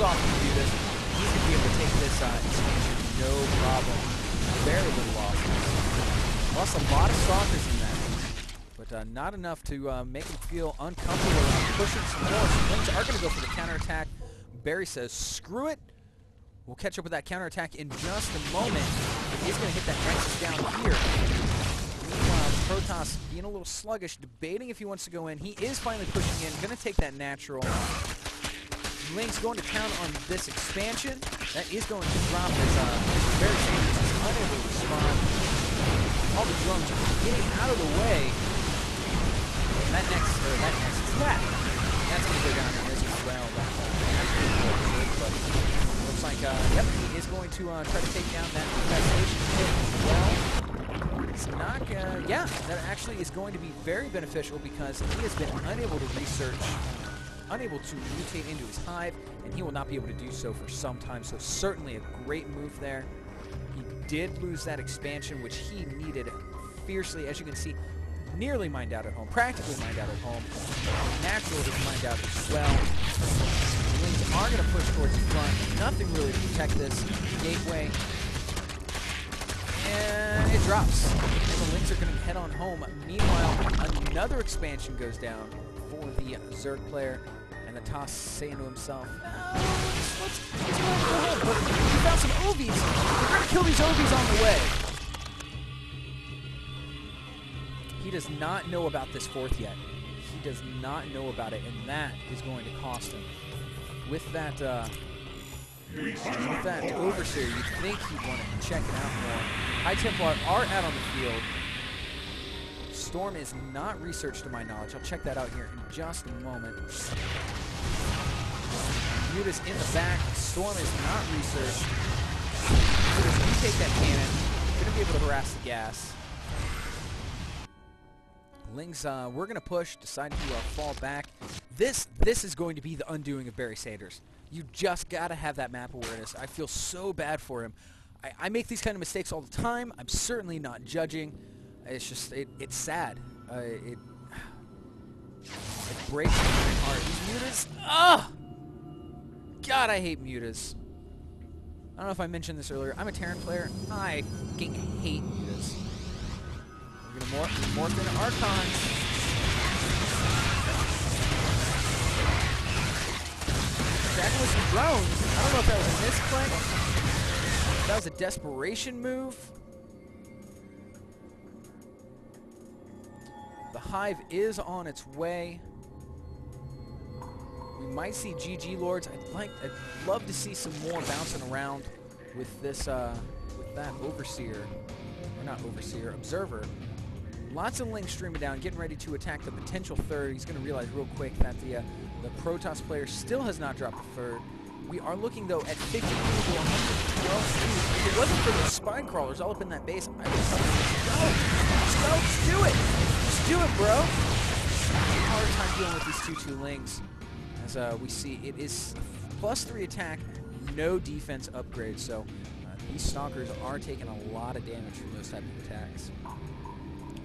off to do this. He's going to be able to take this expansion no problem. Very little losses. Lost a lot of stalkers in that, but not enough to make him feel uncomfortable around pushing some more. So Lynx are going to go for the counterattack. Barry says, screw it. We'll catch up with that counterattack in just a moment. He's going to hit that Nexus down here. Meanwhile, Protoss being a little sluggish, debating if he wants to go in. He is finally pushing in, going to take that natural. Lynx going to town on this expansion. That is going to drop as BarrySanders is unable to respond. All the drones are getting out of the way. That's going to go down as well. Looks like, yep, he is going to try to take down that infestation hit as well. It's not, yeah, that actually is going to be very beneficial because he has been unable to research, unable to mutate into his hive, and he will not be able to do so for some time. So certainly a great move there. He did lose that expansion, which he needed fiercely, as you can see. Nearly mined out at home, practically mined out at home. Natural is mined out as well. The Lynx are going to push towards the front. Nothing really to protect this gateway. And it drops. And the Lynx are going to head on home. Meanwhile, another expansion goes down for the Zerg player. And the Toss saying to himself, let's go ahead. But we found some OVs. We're going to kill these OVs on the way. He does not know about this fourth yet. He does not know about it, and that is going to cost him. With that Overseer, you'd think he'd want to check it out more. High Templar are out on the field. Storm is not researched to my knowledge. I'll check that out here in just a moment. Mutas in the back. Storm is not researched. Mutas, you take that cannon. You're going to be able to harass the gas. Lynx, we're going to push, decide to fall back. This is going to be the undoing of BarrySanders. You just got to have that map awareness. I feel so bad for him. I make these kind of mistakes all the time. I'm certainly not judging. It's just, it's sad. It breaks my heart. These mutas, ugh! God, I hate mutas. I don't know if I mentioned this earlier. I'm a Terran player. I fucking hate mutas. We're going to morph into Archons. Attacking with some drones. I don't know if that was a misclick. That was a desperation move. The Hive is on its way. We might see GG Lords. I'd love to see some more bouncing around with this, with that Overseer, or not Overseer, Observer. Lots of Lynx streaming down, getting ready to attack the potential third. He's going to realize real quick that the Protoss player still has not dropped the third. We are looking, though, at 50 to 112 speed. If it wasn't for the spine crawlers all up in that base, I would tell you, just do it! Just do it, bro! Hard time dealing with these 2-2 Lynx. As we see, it is +3 attack, no defense upgrade, so these Stalkers are taking a lot of damage from those type of attacks.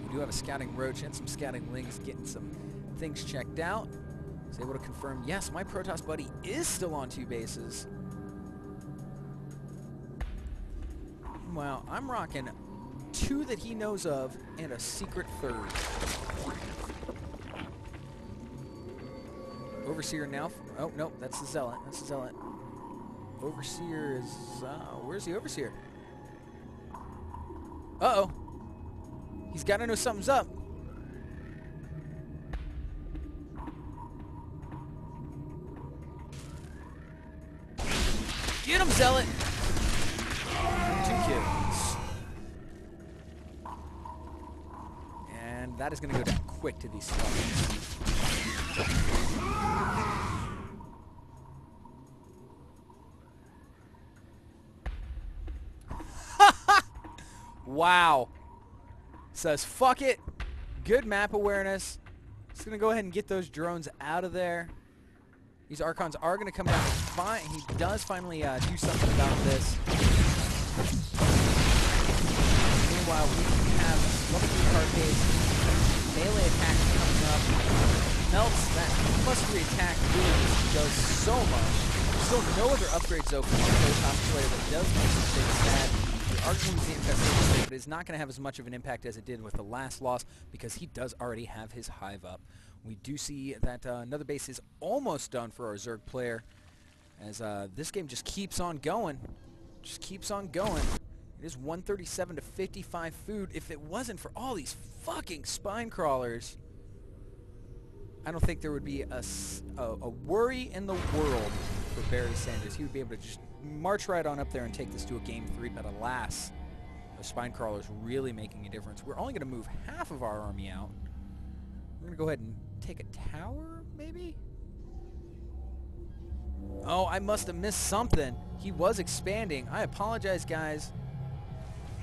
We do have a scouting Roach and some scouting Lynx getting some things checked out. He's able to confirm, yes, my Protoss buddy is still on 2 bases. Meanwhile, I'm rocking 2 that he knows of and a secret third. Overseer now. Oh, no, that's the Zealot. That's the Zealot. Overseer is, where's the Overseer? Uh-oh. He's got to know something's up. Get him, Zealot! 2 kills. And that is going to go down quick to these Stalkers. Wow. Says, fuck it. Good map awareness. Just going to go ahead and get those drones out of there. These Archons are going to come down. He does finally do something about this. Meanwhile, we have level 3 Carcade. Melee attack coming up. Melts that +3 attack really does so much. Still no other upgrades, though, from the Protoss player that does make some things bad. There are going to be the infestation, but it's not going to have as much of an impact as it did with the last loss because he does already have his hive up. We do see that another base is almost done for our Zerg player as this game just keeps on going. Just keeps on going. It is 137 to 55 food. If it wasn't for all these fucking spine crawlers, I don't think there would be a worry in the world for BarrySanders. He would be able to just march right on up there and take this to a game 3, but alas, the spine crawlers really making a difference. We're only going to move half of our army out. We're going to go ahead and take a tower, maybe? Oh, I must have missed something. He was expanding. I apologize, guys.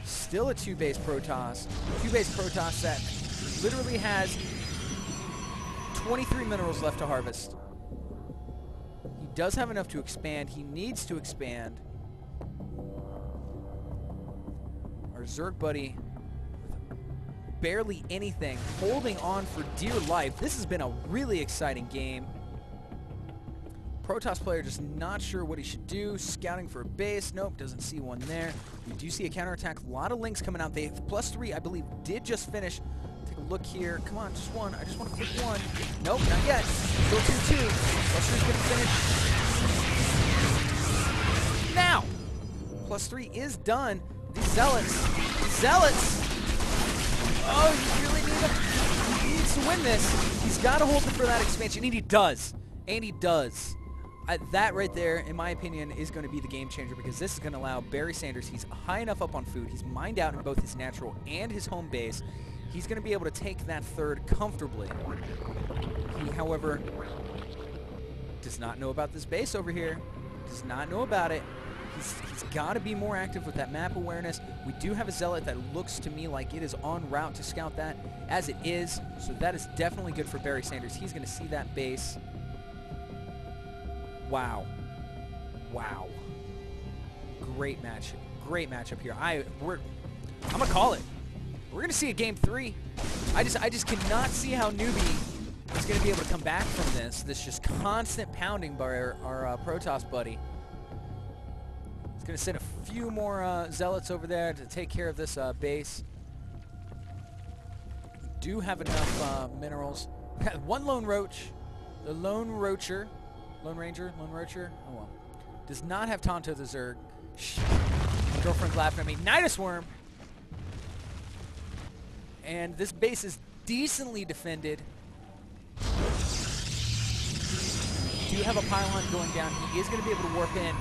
Still a 2-base Protoss. 2-base Protoss that literally has 23 minerals left to harvest. He does have enough to expand. He needs to expand. Our Zerg buddy with barely anything, holding on for dear life. This has been a really exciting game. Protoss player just not sure what he should do. Scouting for a base. Nope, doesn't see one there. We do see a counterattack. A lot of links coming out. They +3, I believe, did just finish. Take a look here. Come on, just one. I just want to click one. Nope, not yet. Still 2-2. +3's going to finish now. +3 is done. These zealots. Zealots! Oh, you really need him. He needs to win this. He's got to hold it for that expansion, and he does. And he does. That right there, in my opinion, is going to be the game changer because this is going to allow BarrySanders, he's high enough up on food, he's mined out in both his natural and his home base. He's going to be able to take that third comfortably. He, however, does not know about this base over here. Does not know about it. He's got to be more active with that map awareness. We do have a Zealot that looks to me like it is en route to scout that, as it is. So that is definitely good for BarrySanders. He's going to see that base. Wow. Wow. Great match. Great matchup here. I'm going to call it. We're going to see a game 3. I just cannot see how Nooby is going to be able to come back from this. This just constant pounding by our Protoss buddy. He's going to send a few more Zealots over there to take care of this base. We do have enough minerals. One Lone Roach. The Lone Roacher. Lone Ranger? Lone Roacher? Oh well. Does not have Tonto the Zerg. Shh. My girlfriend's laughing at me. Nidus Worm! And this base is decently defended. Do have a pylon going down. He is going to be able to warp in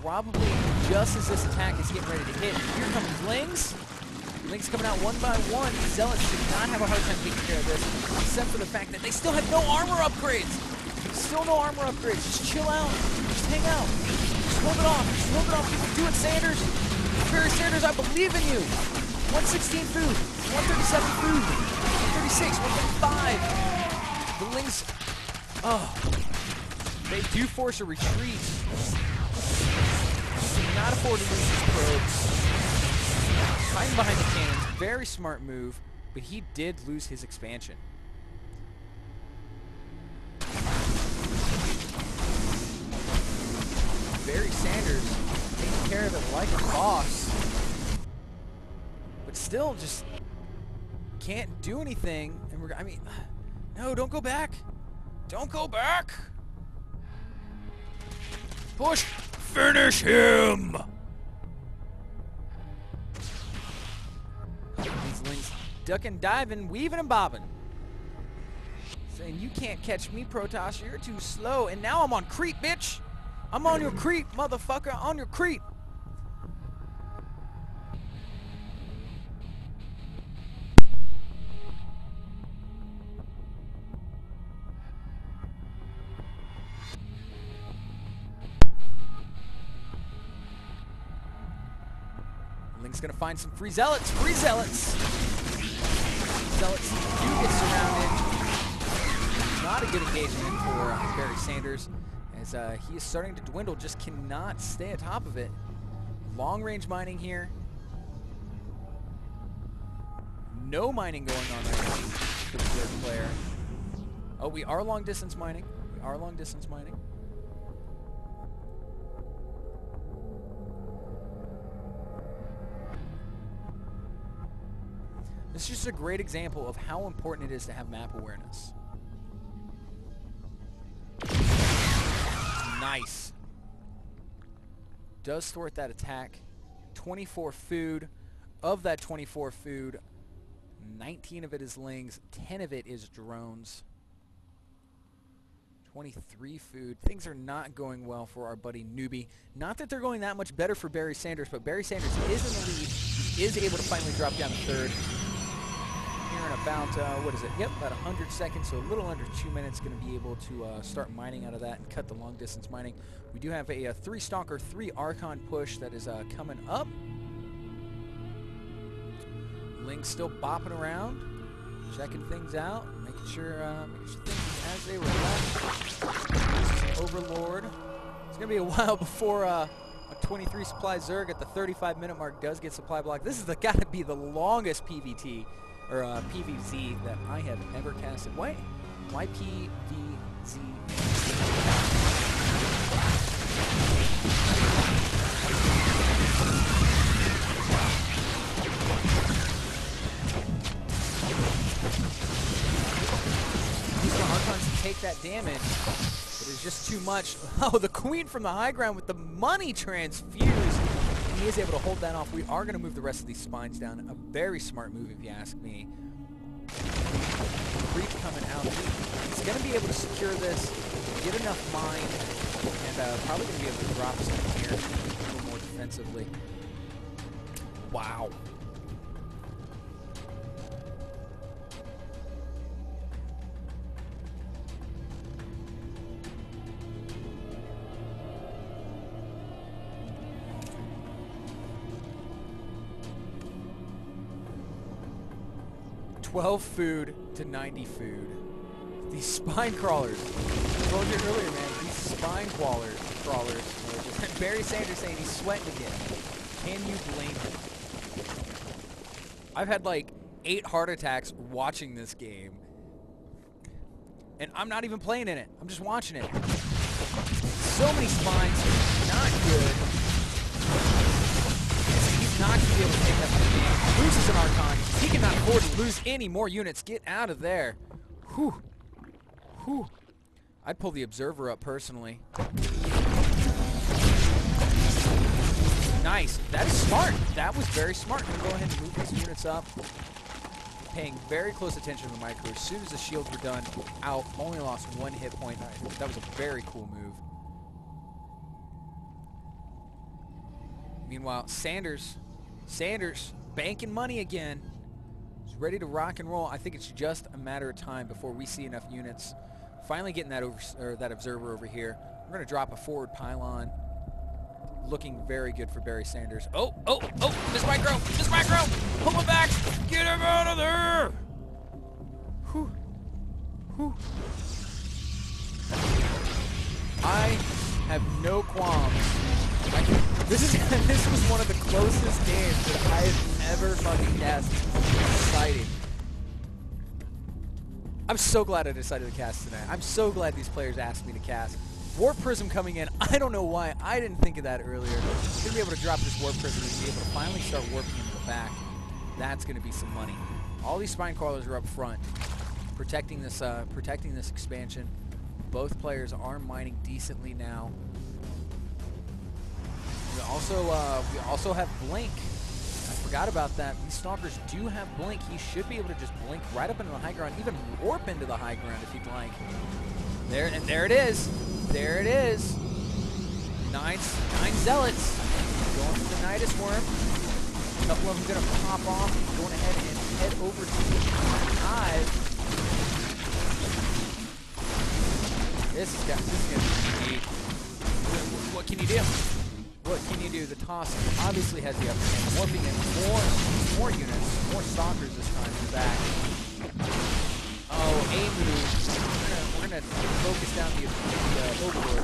probably just as this attack is getting ready to hit. Here comes Lings. Lings coming out one by one. Zealots should not have a hard time taking care of this, except for the fact that they still have no armor upgrades. Still no armor upgrades. Just chill out. Just hang out. Just hold it off. Just hold it off. You can do it, Sanders. BarrySanders, I believe in you. 116 food. 137 food. 136. 135. The Lings. Oh. They do force a retreat. Cannot afford to lose these probes. Hiding behind the cannons. Very smart move. But he did lose his expansion. BarrySanders taking care of it like a boss. But still just can't do anything. And I mean, no, don't go back. Don't go back. Push. Finish him. These Lings ducking, diving, weaving and bobbing. Saying, you can't catch me, Protoss. You're too slow. And now I'm on creep, bitch. I'm on your creep, motherfucker. On your creep. Link's gonna find some free Zealots. Free Zealots. Zealots do get surrounded. Not a good engagement for BarrySanders, as he is starting to dwindle. Just cannot stay atop of it. Long range mining here. No mining going on right now for the third player. Oh, we are long distance mining. We are long distance mining. This is just a great example of how important it is to have map awareness. Nice. Does thwart that attack. 24 food. Of that 24 food, 19 of it is lings, 10 of it is drones. 23 food. Things are not going well for our buddy Nooby. Not that they're going that much better for BarrySanders, but BarrySanders is in the lead. He is able to finally drop down to third. Here in about, what is it? Yep, about 100 seconds, so a little under 2 minutes. Going to be able to start mining out of that and cut the long distance mining. We do have a 3 Stalker, 3 Archon push that is coming up. Ling's still bopping around, checking things out, making sure things as they were left. Overlord. It's going to be a while before a 23 supply Zerg at the 35-minute mark does get supply block. This is got to be the longest PVT, or PVZ that I have ever casted. Why PVZ? Take that damage, but it's just too much. Oh, the Queen from the high ground with the money transfused, and he is able to hold that off. We are going to move the rest of these spines down. A very smart move, if you ask me. Creep coming out. He's going to be able to secure this, get enough mine, and probably going to be able to drop something here a little more defensively. Wow. $12 food to 90 food. These spine crawlers. I told you earlier, man. These spine crawlers. BarrySanders saying he's sweating again. Can you blame him? I've had like 8 heart attacks watching this game, and I'm not even playing in it. I'm just watching it. So many spines. Not good. Not going to be able to take that much damage. Loses an Archon. He cannot afford to lose any more units. Get out of there. Whew. Whew. I'd pull the Observer up personally. Nice. That is smart. That was very smart. I'm going to go ahead and move these units up. Paying very close attention to the micro. As soon as the shields were done, out. Only lost 1 hit point. That was a very cool move. Meanwhile, Sanders banking money again. He's ready to rock and roll. I think it's just a matter of time before we see enough units. Finally getting that that Observer over here. We're going to drop a forward pylon. Looking very good for BarrySanders. Oh, Miss Micro! Pull him back! Get him out of there! Whew. Whew. I have no qualms. This was one of the closest games that I have ever fucking cast. Exciting. I'm so glad I decided to cast tonight. I'm so glad these players asked me to cast. Warp Prism coming in. I don't know why I didn't think of that earlier. I'm gonna be able to drop this Warp Prism and be able to finally start warping into the back. That's gonna be some money. All these spine crawlers are up front, protecting this expansion. Both players are mining decently now. We also have Blink. I forgot about that. These Stalkers do have Blink. He should be able to just blink right up into the high ground, even warp into the high ground if he'd like. There it is. There it is. Nine Zealots going for the Nidus Worm. A couple of them gonna pop off. Going ahead and head over to the hive. This is gonna be neat. What can you do? What can you do? The toss obviously has the upper hand. Warping in more units, more Stalkers this time in the back. Oh, A move. We're gonna focus down the Overlord.